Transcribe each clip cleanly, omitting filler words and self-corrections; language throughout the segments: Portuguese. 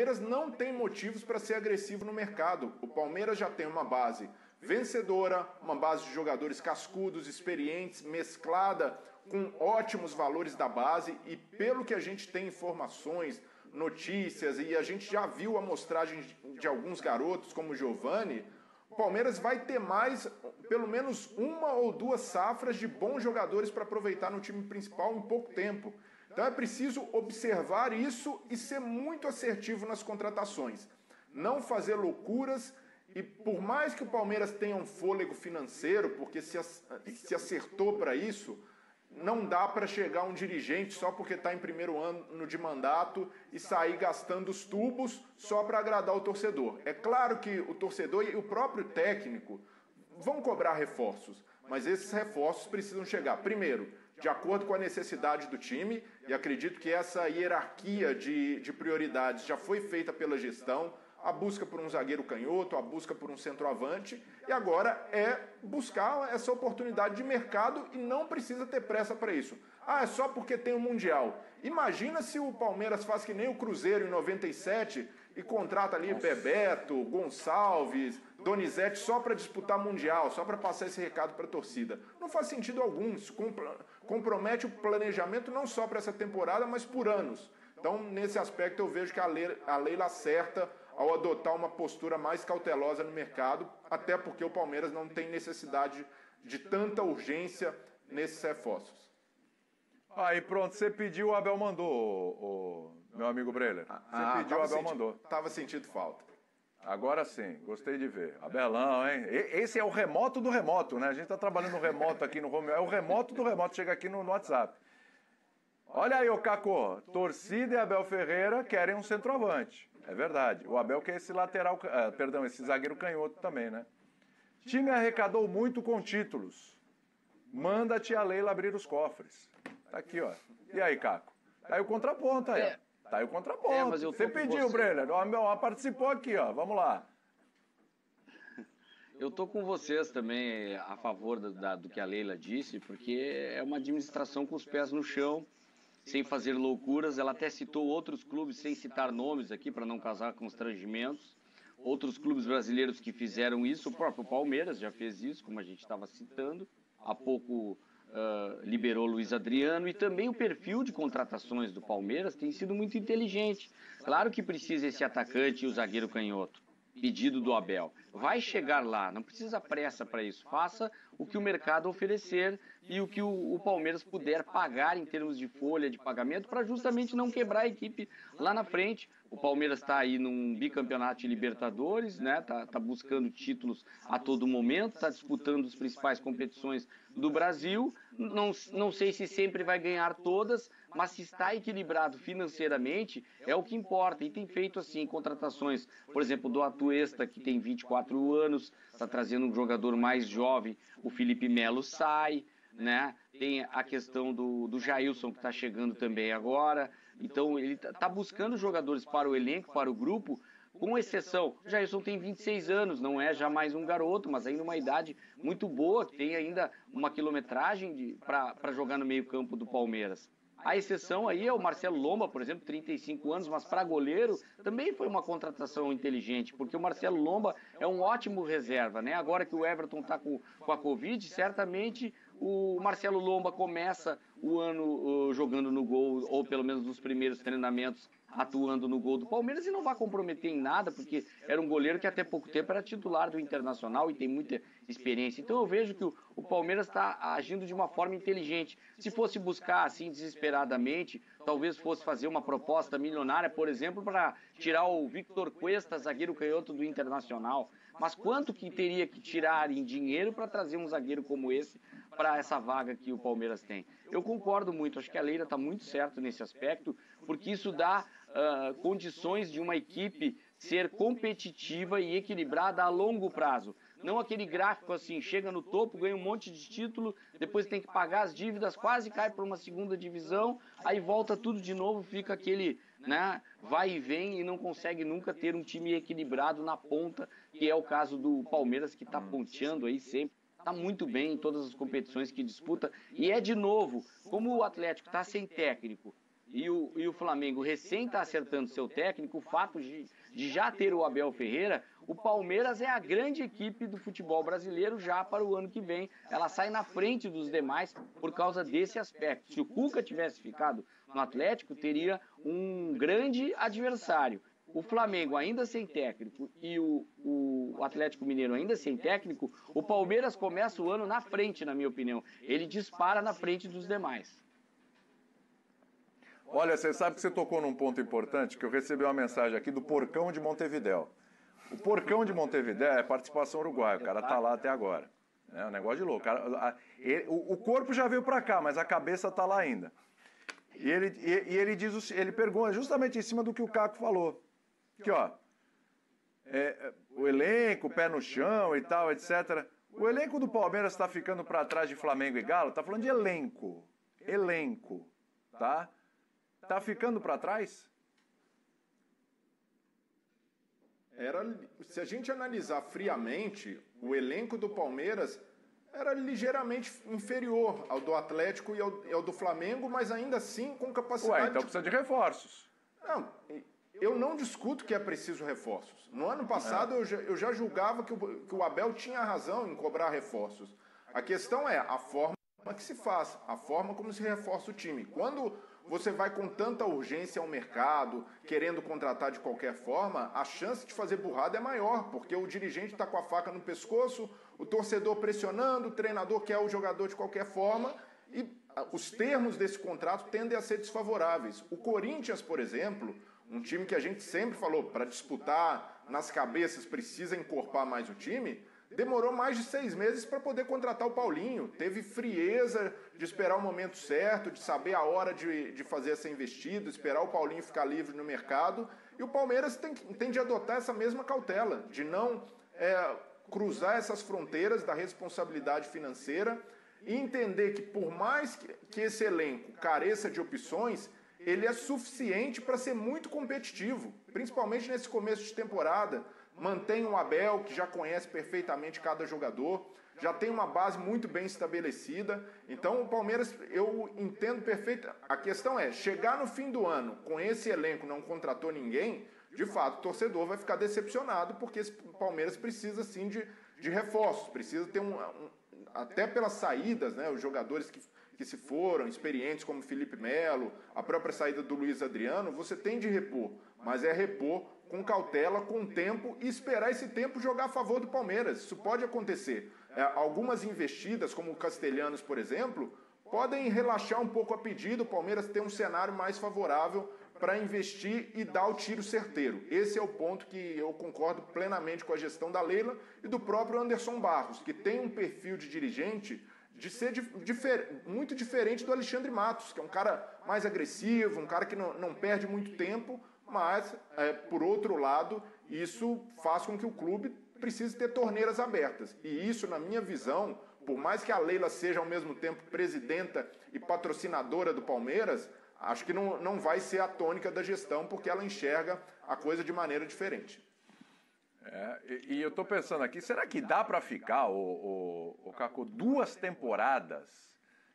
Palmeiras não tem motivos para ser agressivo no mercado. O Palmeiras já tem uma base vencedora, uma base de jogadores cascudos, experientes, mesclada com ótimos valores da base, e pelo que a gente tem informações, notícias, e a gente já viu a amostragem de alguns garotos como o Giovani, o Palmeiras vai ter mais, pelo menos uma ou duas safras de bons jogadores para aproveitar no time principal em pouco tempo. Então é preciso observar isso e ser muito assertivo nas contratações. Não fazer loucuras, e por mais que o Palmeiras tenha um fôlego financeiro, porque se acertou para isso, não dá para chegar um dirigente só porque está em primeiro ano de mandato e sair gastando os tubos só para agradar o torcedor. É claro que o torcedor e o próprio técnico vão cobrar reforços, mas esses reforços precisam chegar, primeiro, de acordo com a necessidade do time, e acredito que essa hierarquia de prioridades já foi feita pela gestão, a busca por um zagueiro canhoto, a busca por um centroavante, e agora é buscar essa oportunidade de mercado e não precisa ter pressa para isso. Ah, é só porque tem o Mundial. Imagina se o Palmeiras faz que nem o Cruzeiro em 97 e contrata ali Bebeto, Gonçalves, Donizete só para disputar Mundial, só para passar esse recado para a torcida. Não faz sentido algum, isso compromete o planejamento não só para essa temporada, mas por anos. Então, nesse aspecto, eu vejo que a Leila acerta ao adotar uma postura mais cautelosa no mercado, até porque o Palmeiras não tem necessidade de tanta urgência nesses reforços. Aí pronto, você pediu, o Abel mandou, meu amigo Breler. Você pediu, o Abel mandou. Tava sentindo falta. Agora sim, gostei de ver. Abelão, hein? Esse é o remoto do remoto, né? A gente tá trabalhando no remoto aqui no home. É o remoto do remoto, chega aqui no WhatsApp. Olha aí, ô Cacô, torcida e Abel Ferreira querem um centroavante. É verdade. O Abel quer esse lateral, esse zagueiro canhoto também, né? Time arrecadou muito com títulos. Manda a tia Leila abrir os cofres. Tá aqui, ó. E aí, Caco? Tá aí o contraponto aí. Tá aí o contraponto. Mas você pediu, Brenner. O Abel participou aqui, ó. Vamos lá. Eu tô com vocês também a favor do que a Leila disse, porque é uma administração com os pés no chão, sem fazer loucuras. Ela até citou outros clubes, sem citar nomes aqui, para não causar constrangimentos. Outros clubes brasileiros que fizeram isso, o próprio Palmeiras já fez isso, como a gente estava citando. Há pouco liberou Luiz Adriano, e também o perfil de contratações do Palmeiras tem sido muito inteligente. Claro que precisa esse atacante e o zagueiro canhoto. Pedido do Abel. Vai chegar lá, não precisa pressa para isso. Faça o que o mercado oferecer e o que o Palmeiras puder pagar em termos de folha de pagamento, para justamente não quebrar a equipe lá na frente. O Palmeiras está aí num bicampeonato de Libertadores, né? Tá buscando títulos a todo momento, está disputando as principais competições do Brasil. Não sei se sempre vai ganhar todas, mas se está equilibrado financeiramente é o que importa. E tem feito assim contratações, por exemplo, do Atuesta, que tem 24 anos, está trazendo um jogador mais jovem, o Felipe Melo sai, né? Tem a questão do Jailson, que está chegando também agora. Então ele está buscando jogadores para o elenco, para o grupo, com exceção, o Jailson tem 26 anos, não é já mais um garoto, mas ainda uma idade muito boa, que tem ainda uma quilometragem para jogar no meio campo do Palmeiras. A exceção aí é o Marcelo Lomba, por exemplo, 35 anos, mas para goleiro também foi uma contratação inteligente, porque o Marcelo Lomba é um ótimo reserva, né? Agora que o Everton está com a Covid, certamente o Marcelo Lomba começa o ano jogando no gol, ou pelo menos nos primeiros treinamentos atuando no gol do Palmeiras, e não vai comprometer em nada, porque era um goleiro que até pouco tempo era titular do Internacional e tem muita experiência. Então eu vejo que o Palmeiras está agindo de uma forma inteligente. Se fosse buscar assim desesperadamente, talvez fosse fazer uma proposta milionária, por exemplo, para tirar o Victor Cuesta, zagueiro canhoto do Internacional. Mas quanto que teria que tirar em dinheiro para trazer um zagueiro como esse para essa vaga que o Palmeiras tem? Eu concordo muito, acho que a Leila está muito certa nesse aspecto, porque isso dá condições de uma equipe ser competitiva e equilibrada a longo prazo. Não aquele gráfico assim, chega no topo, ganha um monte de título, depois tem que pagar as dívidas, quase cai para uma segunda divisão, aí volta tudo de novo, fica aquele, né, vai e vem, e não consegue nunca ter um time equilibrado na ponta, que é o caso do Palmeiras, que está ponteando aí sempre. Está muito bem em todas as competições que disputa, e é de novo, como o Atlético está sem técnico e o Flamengo recém está acertando seu técnico, o fato de já ter o Abel Ferreira, o Palmeiras é a grande equipe do futebol brasileiro já para o ano que vem. Ela sai na frente dos demais por causa desse aspecto. Se o Cuca tivesse ficado no Atlético, teria um grande adversário. O Flamengo ainda sem técnico e o Atlético Mineiro ainda sem técnico, o Palmeiras começa o ano na frente, na minha opinião. Ele dispara na frente dos demais. Olha, você sabe que você tocou num ponto importante, que eu recebi uma mensagem aqui do Porcão de Montevidéu. O Porcão de Montevidéu é participação uruguaia, o cara tá lá até agora. É um negócio de louco. O corpo já veio para cá, mas a cabeça tá lá ainda. E ele pergunta justamente em cima do que o Caco falou. Aqui, ó, o elenco, pé no chão e tal, etc. O elenco do Palmeiras está ficando para trás de Flamengo e Galo? Tá falando de elenco, tá? Tá ficando para trás? Se a gente analisar friamente, o elenco do Palmeiras era ligeiramente inferior ao do Atlético e ao do Flamengo, mas ainda assim com capacidade... Ué, então precisa de reforços. Não, eu não discuto que é preciso reforços. No ano passado eu já julgava que o Abel tinha razão em cobrar reforços. A questão é a forma que se faz, a forma como se reforça o time. Quando você vai com tanta urgência ao mercado, querendo contratar de qualquer forma, a chance de fazer burrada é maior, porque o dirigente está com a faca no pescoço, o torcedor pressionando, o treinador quer o jogador de qualquer forma, e os termos desse contrato tendem a ser desfavoráveis. O Corinthians, por exemplo, um time que a gente sempre falou, para disputar nas cabeças precisa encorpar mais o time, demorou mais de 6 meses para poder contratar o Paulinho. Teve frieza de esperar o momento certo, de saber a hora de fazer essa investida, esperar o Paulinho ficar livre no mercado. E o Palmeiras tem de adotar essa mesma cautela, de não cruzar essas fronteiras da responsabilidade financeira e entender que por mais que esse elenco careça de opções, ele é suficiente para ser muito competitivo, principalmente nesse começo de temporada. Mantém o Abel, que já conhece perfeitamente cada jogador, já tem uma base muito bem estabelecida. Então o Palmeiras, eu entendo perfeito. A questão é, chegar no fim do ano com esse elenco, não contratou ninguém, de fato o torcedor vai ficar decepcionado, porque esse Palmeiras precisa sim de reforços, precisa ter até pelas saídas, né, os jogadores que se foram, experientes como Felipe Melo, a própria saída do Luiz Adriano, você tem de repor, mas é repor com cautela, com tempo e esperar esse tempo jogar a favor do Palmeiras. Isso pode acontecer. Algumas investidas, como o Castelhanos, por exemplo, podem relaxar um pouco a pedida, o Palmeiras tem um cenário mais favorável para investir e dar o tiro certeiro. Esse é o ponto que eu concordo plenamente com a gestão da Leila e do próprio Anderson Barros, que tem um perfil de dirigente de ser muito diferente do Alexandre Matos, que é um cara mais agressivo, um cara que não perde muito tempo, mas, por outro lado, isso faz com que o clube precise ter torneiras abertas. E isso, na minha visão, por mais que a Leila seja ao mesmo tempo presidenta e patrocinadora do Palmeiras, acho que não vai ser a tônica da gestão, porque ela enxerga a coisa de maneira diferente. E eu estou pensando aqui, será que dá para ficar, o Caco, 2 temporadas?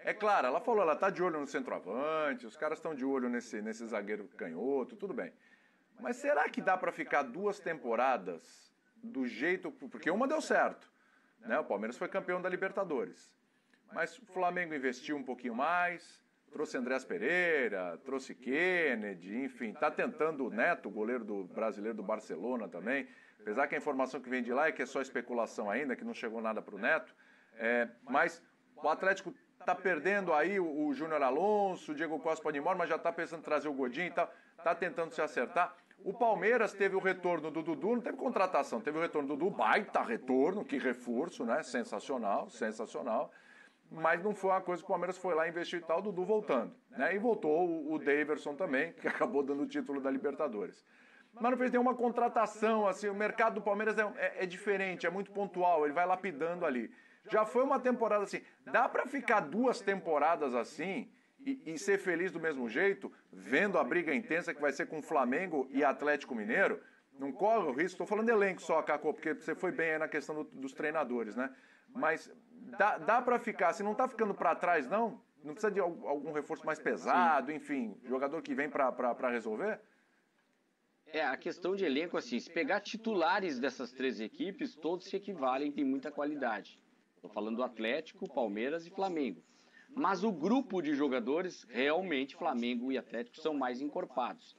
É claro, ela falou, ela está de olho no centroavante, os caras estão de olho nesse zagueiro canhoto, tudo bem. Mas será que dá para ficar 2 temporadas do jeito... Porque uma deu certo, né? O Palmeiras foi campeão da Libertadores. Mas o Flamengo investiu um pouquinho mais, trouxe Andrés Pereira, trouxe Kennedy, enfim, está tentando o Neto, goleiro brasileiro do Barcelona também. Apesar que a informação que vem de lá é que é só especulação ainda, que não chegou nada para o Neto. Mas o Atlético está perdendo aí o Júnior Alonso, o Diego Costa pode ir embora, mas já está pensando em trazer o Godinho e tal. Está tentando se acertar. O Palmeiras teve o retorno do Dudu, não teve contratação, teve o retorno do Dudu, baita retorno, que reforço, né? Sensacional, sensacional. Mas não foi uma coisa que o Palmeiras foi lá investir e tal, o Dudu voltando, né? E voltou o Daverson também, que acabou dando o título da Libertadores. Mas não fez nenhuma contratação, assim, o mercado do Palmeiras é diferente, é muito pontual, ele vai lapidando ali. Já foi uma temporada assim, dá para ficar 2 temporadas assim e ser feliz do mesmo jeito, vendo a briga intensa que vai ser com Flamengo e Atlético Mineiro? Não corre o risco, estou falando de elenco só, Caco, porque você foi bem aí na questão dos treinadores, né? Mas dá para ficar, se não está ficando para trás não, Não precisa de algum reforço mais pesado, enfim, jogador que vem para resolver? A questão de elenco, assim, se pegar titulares dessas 3 equipes, todos se equivalem, tem muita qualidade. Estou falando do Atlético, Palmeiras e Flamengo. Mas o grupo de jogadores, realmente, Flamengo e Atlético são mais encorpados.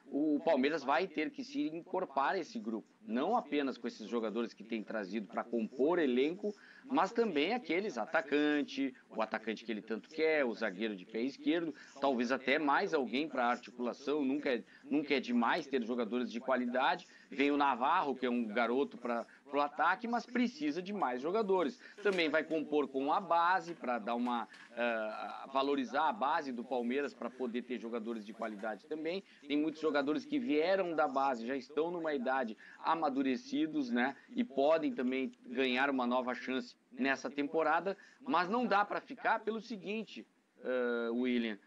O Palmeiras vai ter que se incorporar a esse grupo, não apenas com esses jogadores que tem trazido para compor elenco, mas também aqueles o atacante que ele tanto quer, o zagueiro de pé esquerdo, talvez até mais alguém para articulação, nunca é demais ter jogadores de qualidade. Vem o Navarro, que é um garoto para o ataque, mas precisa de mais jogadores. Também vai compor com a base, para dar valorizar a base do Palmeiras, para poder ter jogadores de qualidade também. Tem muitos jogadores que vieram da base, já estão numa idade amadurecidos, né? E podem também ganhar uma nova chance nessa temporada, mas não dá para ficar pelo seguinte, William.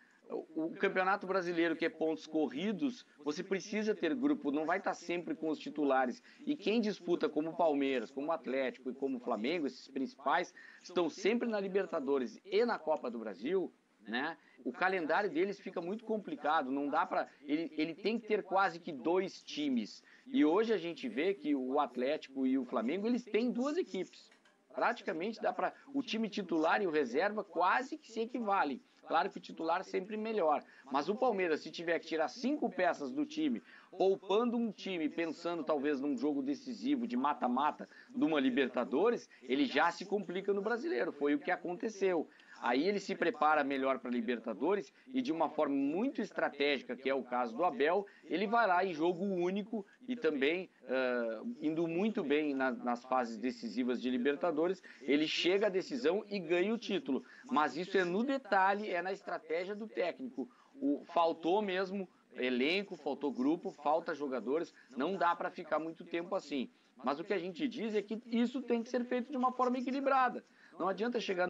O Campeonato Brasileiro, que é pontos corridos, você precisa ter grupo, não vai estar sempre com os titulares. E quem disputa, como o Palmeiras, como o Atlético e como o Flamengo, esses principais, estão sempre na Libertadores e na Copa do Brasil, né? O calendário deles fica muito complicado, não dá para... Ele tem que ter quase que 2 times. E hoje a gente vê que o Atlético e o Flamengo, eles têm 2 equipes. Praticamente dá para... O time titular e o reserva quase que se equivalem. Claro que o titular sempre melhor, mas o Palmeiras, se tiver que tirar 5 peças do time, poupando um time, pensando talvez num jogo decisivo de mata-mata de uma Libertadores, ele já se complica no Brasileiro, foi o que aconteceu. Aí ele se prepara melhor para a Libertadores e de uma forma muito estratégica, que é o caso do Abel, ele vai lá em jogo único e também indo muito bem nas fases decisivas de Libertadores, ele chega à decisão e ganha o título. Mas isso é no detalhe, é na estratégia do técnico. Faltou mesmo elenco, faltou grupo, falta jogadores, não dá para ficar muito tempo assim. Mas o que a gente diz é que isso tem que ser feito de uma forma equilibrada. Não adianta chegar